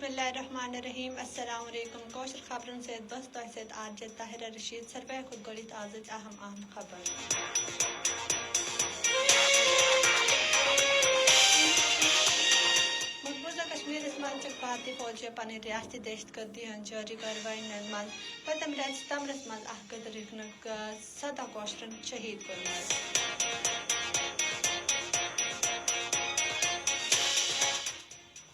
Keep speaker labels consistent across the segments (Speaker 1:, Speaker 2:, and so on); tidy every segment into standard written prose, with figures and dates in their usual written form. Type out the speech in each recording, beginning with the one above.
Speaker 1: बिस्मिल्लाहिर्रहमानिर्रहीम अस्सलाम वालेकुम कौशल खबरन से बस तहत आज ताहिरा रशीद सरवे खुद गणित आज अहम खबर मकबूजा कश्मीर इसमान भारतीय फौज पन रियासती दहशतगर्दी जारी कार्रवाई मज पतम तमरस मज अहगद रिकनक सदा कौशरन शहीद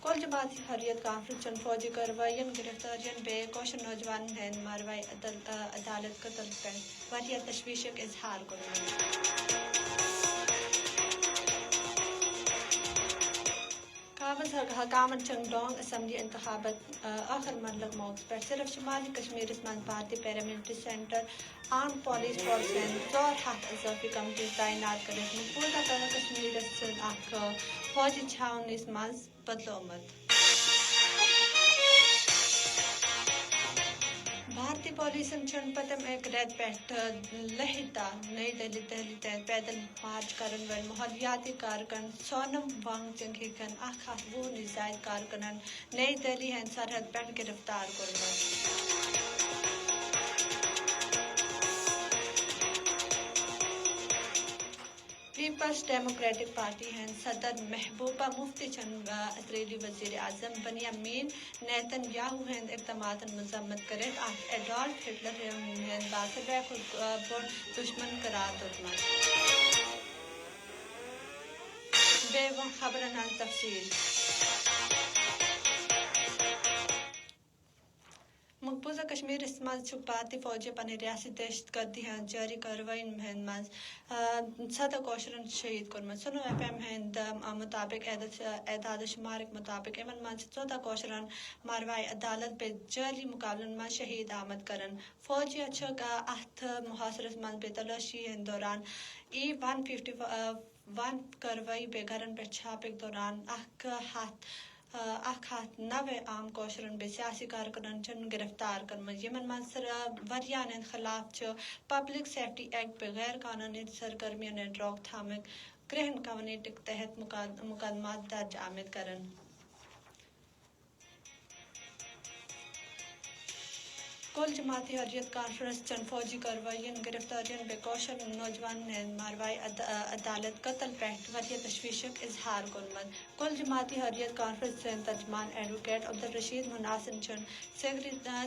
Speaker 1: कल जमाती हरियत कॉन्फ्रेंस चन फौजी कार्रवाई गिरफ्तारियन बे कौशल नौजवान हैं मारवाई अदालत कतल पे वरिया तशवीशक इजहार काबज हकामन चंगडोंग असम्बली इंतखाबत आखिर मरलक मौके पर सिर्फ शुमाली कश्मीर में भारतीय paramilitary centre arm police force जोर हाथ इजाफी कमेटी तैनात कर पूरा कश्मीर फौजी छावनी मज बदलोमत भारतीय पुलिस पतम एक रेत पे लहिता नई दिल्ली तहत पैदल मार्च करन वाल माहौलियाती कारकन सोनम वांगचुक हिकन खास वो जायद कारकनन नई दिल्ली हैं सरहद पे गिरफ्तार कोरमत पीपल्स डेमोक्रेटिक पार्टी हैं सदर महबूबा मुफ्ती चंद इसराइली वजीर आजम बनियामीन नेतन्याहू हैं इक़दामातन मजम्मत करे एडोल्फ हिटलर बासर खुद दुश्मन करार दुश्मन बेवं खबरन तफसील मकबूजा कश्मीर मज भारतीय फौजी पन रियासी दहशतगर्दी जारी कार्रवाई मज सदा कौशरन शहीद कोरमत सुनो FM मुताबिक एदाद शुमार मुताबिक इमन मज 14 कौशरन मारवाई अदालत पे जाली मुकाबलन में शहीद आमद करन फौजी अथ मुहासरत मज बेतलाशी दौरान E-151 कार्रवाई बेघरन पे छापे दौरान हाथ नवे आम कौशरन बे सियासी कारकुनन चन गिरफ्तार कर यमन मंसर वरियान खिलाफ पब्लिक सेफ्टी एक्ट पे गैर कानूनी सरगर्मियों ने रोकथाम ग्रहण कवानीन के तहत मुकदमा दर्ज आमद करन कुल जमाती हरियत कॉन्फ्रेंस चन फौजी कार्रवाई गिरफ्तारियन बेकौशल नौजवान ने मारवाई अदालत कतल पैठ वरिया तशवीशक इजहार कुलमत कुल जमाती हरियत कॉन्फ्रेंस चन तर्जमान एडवोकेट अब्दुल रशीद मुनासिर चन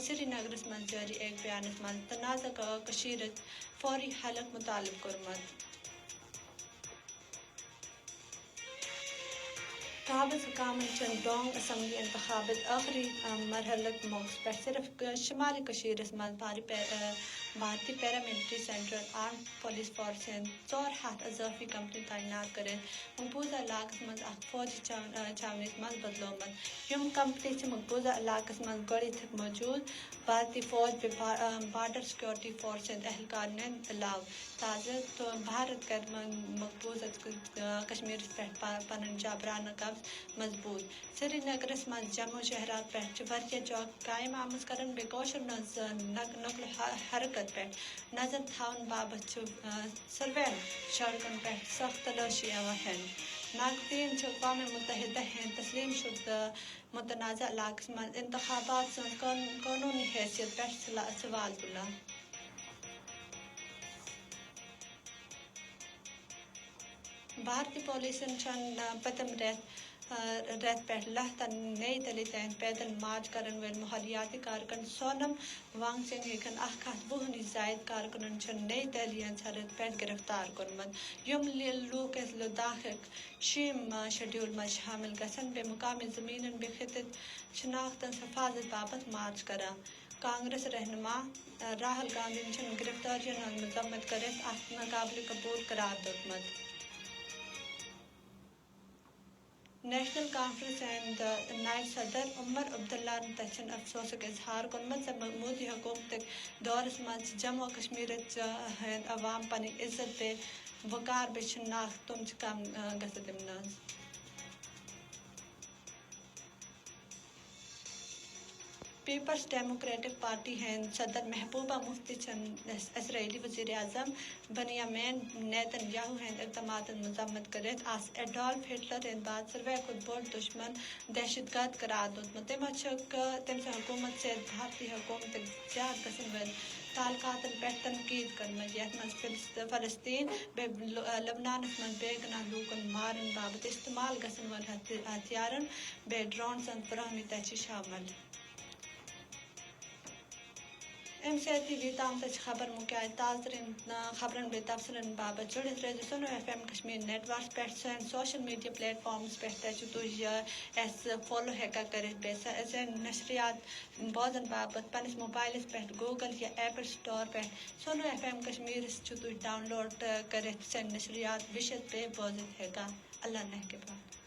Speaker 1: श्रीनगर में जारी एक बयान में तनाज़ा कशीर फौरी हलक मुतालिब कुलमत काबज हुकामन चन डोंग असम्बली इंतखाबत आखिरी मरहलत मौके पर सिर्फ शुमाली कशीर में भारतीय paramilitary central arm police force जोर हाथ इजाफी कंपनी तैनात करें मकबूजा इलाक़ में फौजी छावनी मज बदलोमत यम कंपनी मकबूजा इलाक़ में गड़ी तक मौजूद भारतीय फौज बॉर्डर सिक्योरिटी फोर्स एहलकार ने लाव ताज़ा तो भारत कर मकबूजा कश्मीर पन जाबराना कब्ज मजबूत श्रीनगर में जम्मू शहरात पे वरिया चौक कायम आमद करन बेकौशल नकल हरकत पे नजर थावन बाबत सर्वेल सड़कन पे सख्त तलाशी हैं नागरीन अक़वाम मुत्तहिदा हैं तस्लीम शुदा मुतनाज़ा इलाक़ में इंतखाबात कानूनी हैसियत पे सवाल तुला भारतीय पुलिस पतम रेत पे लहता नई दिल्ली तहत पैदल मार्च करन वाल माहौलियाती कारकन सोनम वांगचुक हिकन वहनी जायद कारकुनन नई दिल्ली सरहद पे गिरफ्तार कुनमत यम लूक दाखिक शीम शेड्यूल में शामिल गसन बे मुकामी जमीन बे खित शनाख्त हिफाजत बाबत मार्च करा कांग्रेस रहनुमा राहुल गांधी गिरफ्तारियन मजम्मत करे नाकाबिल कबूल करार दुतमत नेशनल कॉन्फ्रेंस एंड नायब सदर उमर अब्दुल्ला तहसन अफसोस का इजहार कुनमत जब मोदी हुकूमत दौर मज जम्मू कश्मीर अवाम पनी इज्जत बे वकार बे शनाख्त तुम कम गसदिमनाज پیپلز ڈیموکریٹک پارٹی ہند صدر محبوبہ مفتی اسرائیلی وزیر اعظم بنیامین نیتن یاہو ہند اقدامات مذمت کرت آس ایڈولف ہٹلر ہند بعد سروے کھت بوڑ دشمن دہشت گرد قرار دتمت تم سے حکومت سے بھارتی حکومت زیادہ گھن ول تعلقات پہ تنقید کرمت یت مز فلسطین لبنانس مز بے گناہ لوکن مارن بابت استعمال گھن ول ہتھیارن بے ڈرونزن فراہمی تہ شامل ام ٹی وی تام تک خبر مکیا تازہ ترین خبرن بے تفصیلن بابت جڑت روزو سنو F M Kashmir network پہ سن سوشل میڈیا پلیٹ فارمز پہ تھی اس فالو ہیکا کرت بیس نشریات بوزن بابت پنس موبائلس پہ گوگل یا ایپل سٹور پہ سنو F M Kashmir download کرت سن نشریات وشد پہ بوزت ہیکا اللہ نہ کے بعد